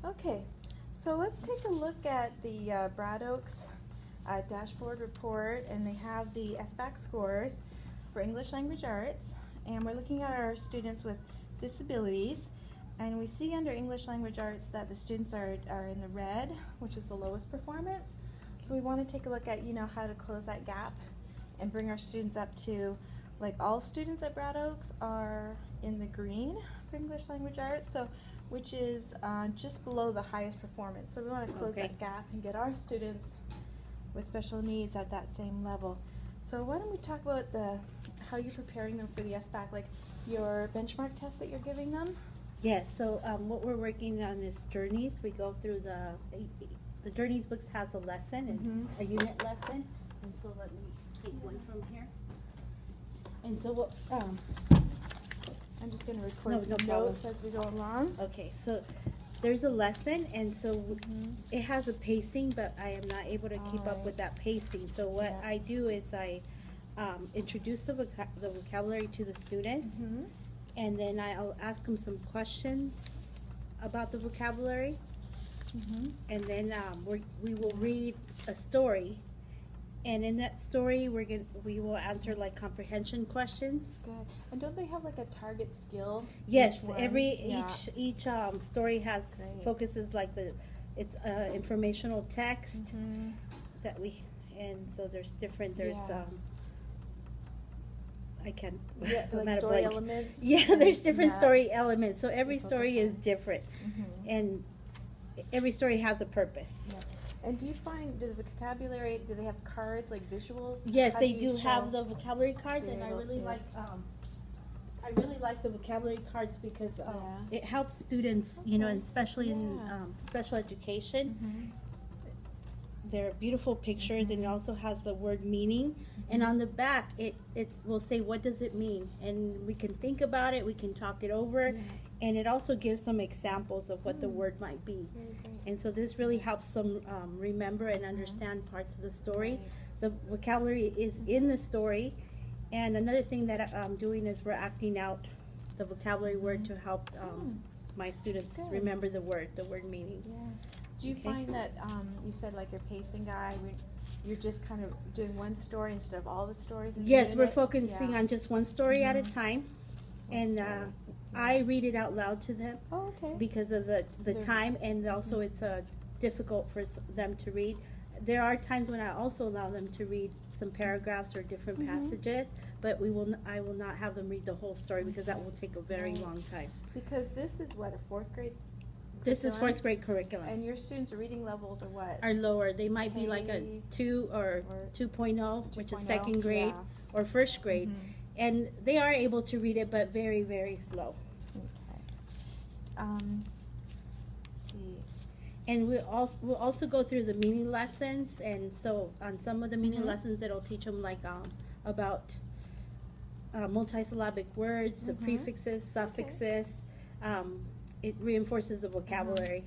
Okay, so let's take a look at the Brad Oaks dashboard report, and they have the SBAC scores for English Language Arts, and we're looking at our students with disabilities, and we see under English Language Arts that the students are in the red, which is the lowest performance. So we want to take a look at, how to close that gap and bring our students up to, like all students at Brad Oaks are in the green for English Language Arts, so which is just below the highest performance. So we want to close that gap and get our students with special needs at that same level. So why don't we talk about how you're preparing them for the SBAC, like your benchmark test that you're giving them? Yes, so what we're working on is journeys. We go through the journeys books has a lesson and a unit lesson, and so let me take one from here. And so what I'm just going to record some problem. notes as we go along. Okay, so there's a lesson, and so it has a pacing, but I am not able to keep up with that pacing. So what I do is I introduce the vocabulary to the students, and then I'll ask them some questions about the vocabulary, and then we will read a story. And in that story, we will answer like comprehension questions. Good. And don't they have like a target skill? Yes, each story has focuses like it's informational text that and so there's different I can't like story elements. Yeah, there's different story elements. So every story is different, and every story has a purpose. Yeah. And do you find, do they have cards, like visuals? Yes, they do have the vocabulary cards, and I really like the vocabulary cards because it helps students, and especially in special education. They're beautiful pictures, and it also has the word meaning. And on the back, it will say, what does it mean? And we can think about it, we can talk it over. And it also gives some examples of what the word might be. And so this really helps them remember and understand parts of the story. The vocabulary is in the story. And another thing that I'm doing is we're acting out the vocabulary word to help my students remember the word meaning. Do you find that, you said like your pacing guide, you're just kind of doing one story instead of all the stories? Yes, we're focusing on just one story at a time. And I read it out loud to them because of the time, and also it's difficult for them to read. There are times when I also allow them to read some paragraphs or different passages, but I will not have them read the whole story because that will take a very long time. Because this is what, a fourth grade? This is fourth grade curriculum. And your students' reading levels are what? Are lower. They might be like a 2 or 2.0, which is second grade or first grade. And they are able to read it, but very, very slow. Let's see. And we'll also go through the meaning lessons, and so on some of the meaning lessons, it'll teach them like about multisyllabic words, the prefixes, suffixes. It reinforces the vocabulary.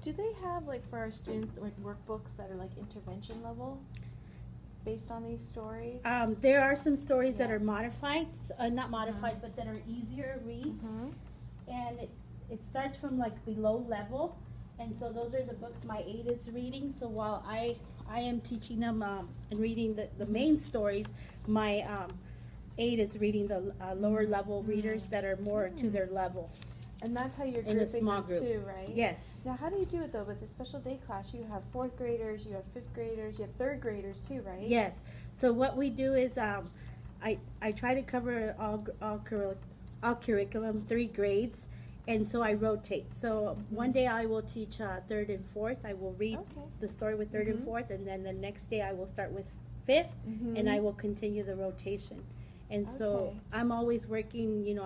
Do they have, like, for our students, like workbooks that are like intervention level based on these stories? There are some stories that are modified, not modified, but that are easier reads, and it starts from like below level, and so those are the books my aide is reading. So while I am teaching them and reading the main stories, my aide is reading the lower level readers that are more to their level. And that's how you're in a grouping small them group too, right? Yes. Now, how do you do it though with the special day class? You have fourth graders, you have fifth graders, you have third graders too, right? Yes. So what we do is I try to cover all curriculum, 3 grades, and so I rotate. So one day I will teach third and fourth. I will read the story with third and fourth, and then the next day I will start with fifth, and I will continue the rotation. And so I'm always working,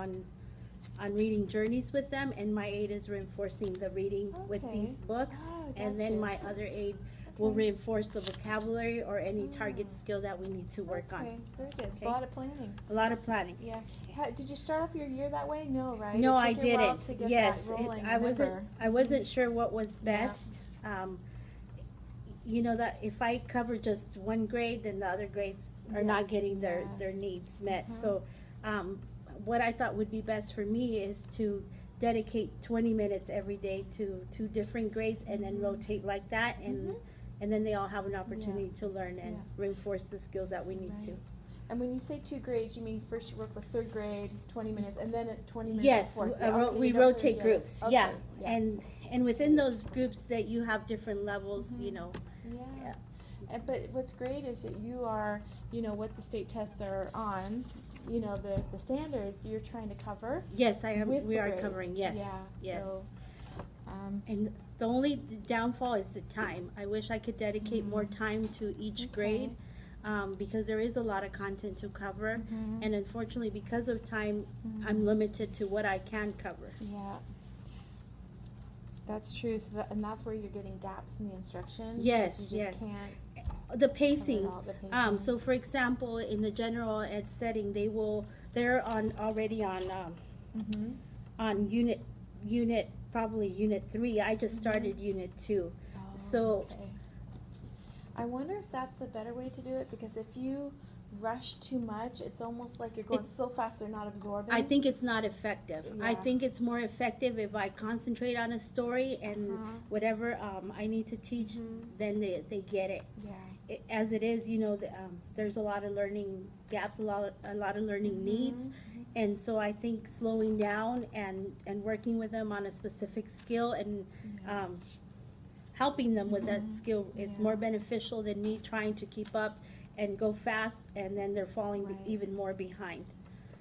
on reading journeys with them, and my aide is reinforcing the reading with these books, and then my other aide will reinforce the vocabulary or any target skill that we need to work on. Very good. It's a lot of planning. A lot of planning. Yeah. Did you start off your year that way? No, right? No, I It took you a while didn't. to get Yes, that rolling, I wasn't sure what was best. That if I cover just one grade, then the other grades are not getting their needs met. So what I thought would be best for me is to dedicate 20 minutes every day to two different grades and then rotate like that, and then they all have an opportunity to learn and reinforce the skills that we need to. And when you say 2 grades, you mean first you work with 3rd grade, 20 minutes, and then at 20 minutes yes, at 4th? we rotate groups. Okay. And within those groups that you have different levels, you know. Yeah. But what's great is that you are, you know, what the state tests are on, you know, the standards you're trying to cover. Yes, I am. With We the are grade. covering. Yes. Yeah. Yes. So, and the only downfall is the time. I wish I could dedicate more time to each grade, because there is a lot of content to cover, and unfortunately, because of time, I'm limited to what I can cover. Yeah. That's true. So and that's where you're getting gaps in the instruction. Yes, You just yes. can't. The pacing. Cover it all, the pacing. So for example, in the general ed setting, they're already on unit probably unit 3. I just started unit 2. Oh, So okay. I wonder if that's the better way to do it, because if you rush too much, it's almost like you're going so fast they're not absorbing. I think it's not effective. I Yeah. think it's more effective if I concentrate on a story and whatever I need to teach, then they get it. Yeah. As it is, you know, there's a lot of learning gaps, a lot of learning needs, and so I think slowing down and working with them on a specific skill and helping them with that skill is more beneficial than me trying to keep up and go fast, and then they're falling even more behind.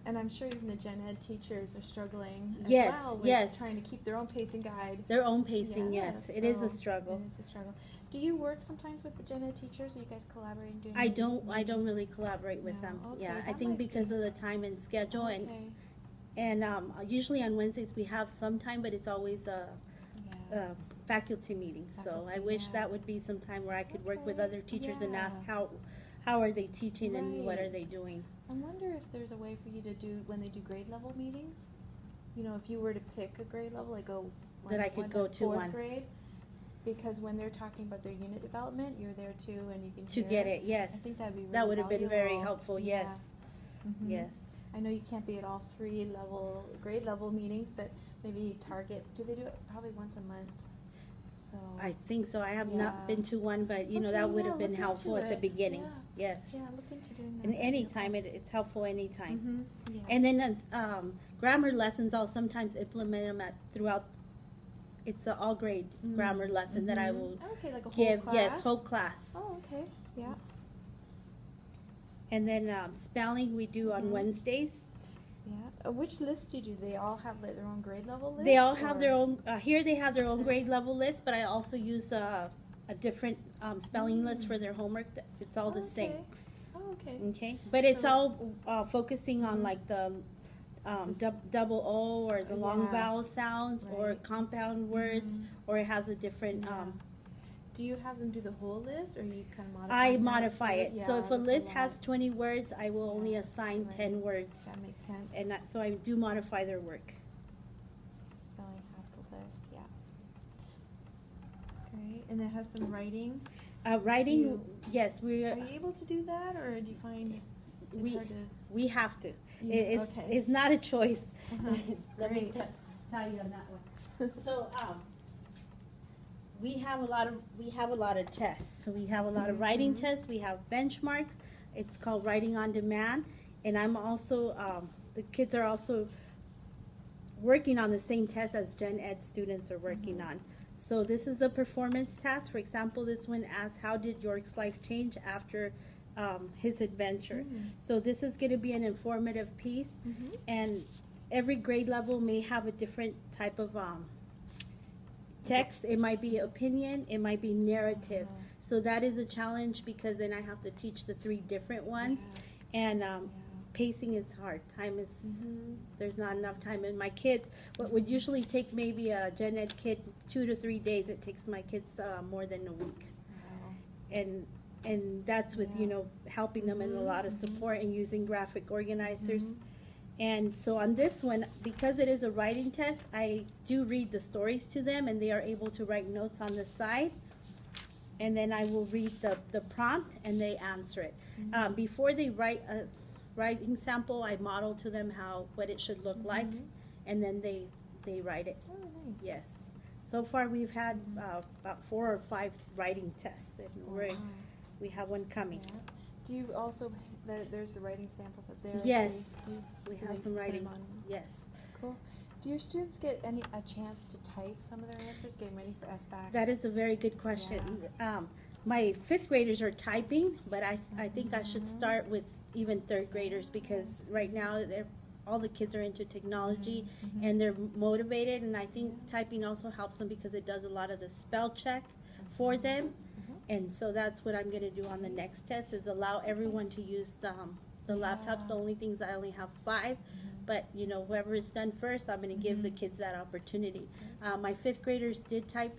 And I'm sure even the gen ed teachers are struggling as Yes, well with yes. trying to keep their own pacing guide. Their own pacing, Yeah, yes. It is a so struggle. It is a struggle. Do you work sometimes with the gen ed teachers? Are you guys collaborating doing I don't really collaborate with No, them. okay, Yeah, I that think might because be- of the time and schedule, Okay. and usually on Wednesdays we have some time, but it's always a Yeah. faculty meeting. So I Faculty, wish yeah. that would be some time where I could work with Okay, other teachers and ask yeah. how are they teaching and what Right. are they doing. I wonder if there's a way for you to do when they do grade level meetings. You know, if you were to pick a grade level, like go That I could go to 4th one. grade, because when they're talking about their unit development, you're there too, and you can To hear get it, yes. I think that'd be really That would have been very valuable. helpful, Yeah. yes. Mhm. Yes. I know you can't be at all 3 grade level meetings, but maybe target. Do they do it probably once a month? So I think so. I have Yeah. not been to one, but you know, Okay, that would yeah, have been look helpful into at the it. beginning. Yeah. Yes. yeah, look into doing that. And That'd be anytime, helpful. it's helpful anytime. Yeah. And then grammar lessons, I'll sometimes implement them throughout. It's an all grade grammar lesson that I will Okay, like a give. whole class. Yes, whole class. Oh, okay. Yeah. And then spelling we do on Wednesdays. Yeah. Which list do you do? They all have like, their own grade level list? They all have their or- own. Here they have their own grade level list, but I also use a different spelling list for their homework. It's all the same. Okay. Oh, okay. Okay, but it's So- all focusing on like the double O or the long Yeah. vowel sounds or Right. compound words, or it has a different. Yeah. Do you have them do the whole list, or you kind of modify? I that modify to it. So Yeah, if a that's list lot. has 20 words, I will only Yeah, assign right. 10 words, That makes sense. and so I do modify their work. Spelling half the list, yeah. Great, and it has some writing. Writing, you- yes, Are you able to do that, or do you find it's we hard to? we have to. Yeah, It's okay. it's not a choice. Uh-huh. Let me Great. tell you on that one. So we have a lot of tests. So we have a lot of writing Mhm. tests. We have benchmarks. It's called writing on demand, and I'm also the kids are also working on the same test as gen ed students are working on. So this is the performance task. For example, this one asks, how did York's life change after his adventure? So this is going to be an informative piece, and every grade level may have a different type of text. It might be opinion, it might be narrative. So that is a challenge, because then I have to teach the 3 different ones, and pacing is hard. Time is, there's not enough time. And my kids, what would usually take maybe a gen ed kid 2 to 3 days, it takes my kids more than a week. And that's with, you know, helping them in a lot of support and using graphic organizers. And so on this one, because it is a writing test, I do read the stories to them, and they are able to write notes on the side. And then I will read the prompt, and they answer it. Before they write a writing sample, I model to them what it should look like, and then they write it. Oh, nice. Yes. So far, we've had about 4 or 5 writing tests, and we have one coming. Yeah. Do you also, there's the writing samples up there? Yes, So we so have they some put writing. them on. Yes. Cool. Do your students get a chance to type some of their answers, getting ready for SBAC? That is a very good question. My 5th graders are typing, but I think I should start with even 3rd graders, because right now all the kids are into technology and they're motivated, and I think typing also helps them because it does a lot of the spell check for them. And so that's what I'm going to do on the next test, is allow everyone to use the laptops. The only things, I only have 5, but you know, whoever is done first, I'm going to give the kids that opportunity. My 5th graders did type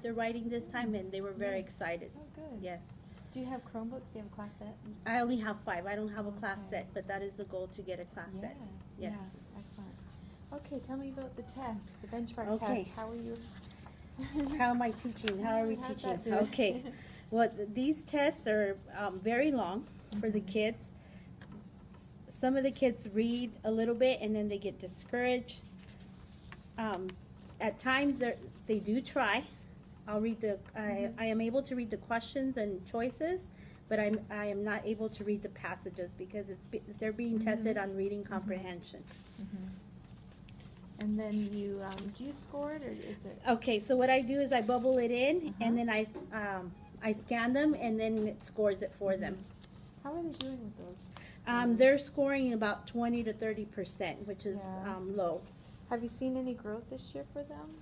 their writing this time, and they were very excited. Oh, good. Yes. Do you have Chromebooks? Do you have a class set? I only have 5. I don't have a class set, but that is the goal, to get a class set. Yes. Excellent. Okay, tell me about the test, the benchmark Okay. test. How are you? How am I teaching? How are we How's teaching? that doing? Okay. Well, these tests are very long for the kids. Some of the kids read a little bit and then they get discouraged. At times they do try. I'll read I am able to read the questions and choices, but I am not able to read the passages because they're being tested on reading comprehension. And then you, do you score it, or is it? Okay, so what I do is I bubble it in, and then I scan them, and then it scores it for them. How are they doing with those? They're scoring about 20 to 30%, which is low. Have you seen any growth this year for them?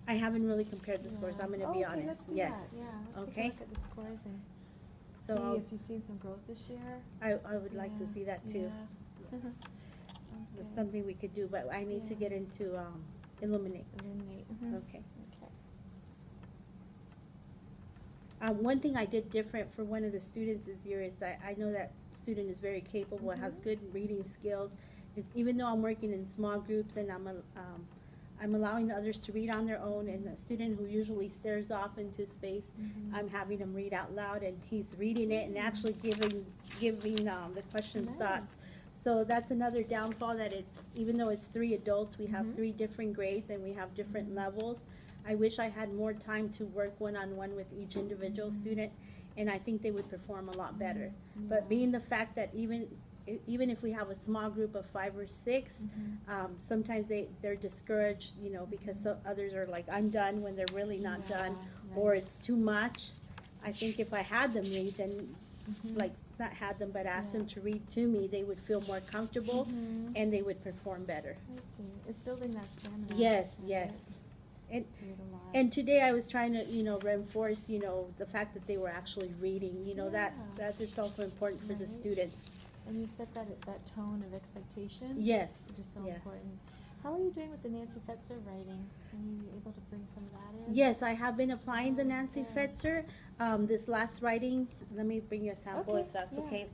I haven't really compared the scores. I'm going to be honest. Let's do yes. that. Yeah. Let's okay. take a look at the scores and so see if you've seen some growth this year. I would like to see that too. Yeah. Yes. Sounds It's good. something we could do, but I need to get into Illuminate. Eliminate. Okay. Okay. One thing I did different for one of the students this year is that I know that student is very capable, has good reading skills. Is even though I'm working in small groups and I'm allowing the others to read on their own, and the student who usually stares off into space, I'm having him read out loud, and he's reading it and actually giving the questions thoughts. So that's another downfall, that even though it's 3 adults, we have 3 different grades and we have different levels. I wish I had more time to work one-on-one with each individual student, and I think they would perform a lot better. But being the fact that even if we have a small group of 5 or 6, sometimes they're discouraged, you know, because others are like, I'm done, when they're really not done, or it's too much. I think if I had them read, then like not had them, but asked them to read to me, they would feel more comfortable and they would perform better. I see. It's building that stamina. Yes, yes. And today I was trying to, you know, reinforce, you know, the fact that they were actually reading, you know, that is also important for the students. And you set that tone of expectation. Yes. Which is so yes. important. How are you doing with the Nancy Fetzer writing? Are you able to bring some of that in? Yes, I have been applying the Nancy Fetzer. This last writing, let me bring you a sample if that's okay.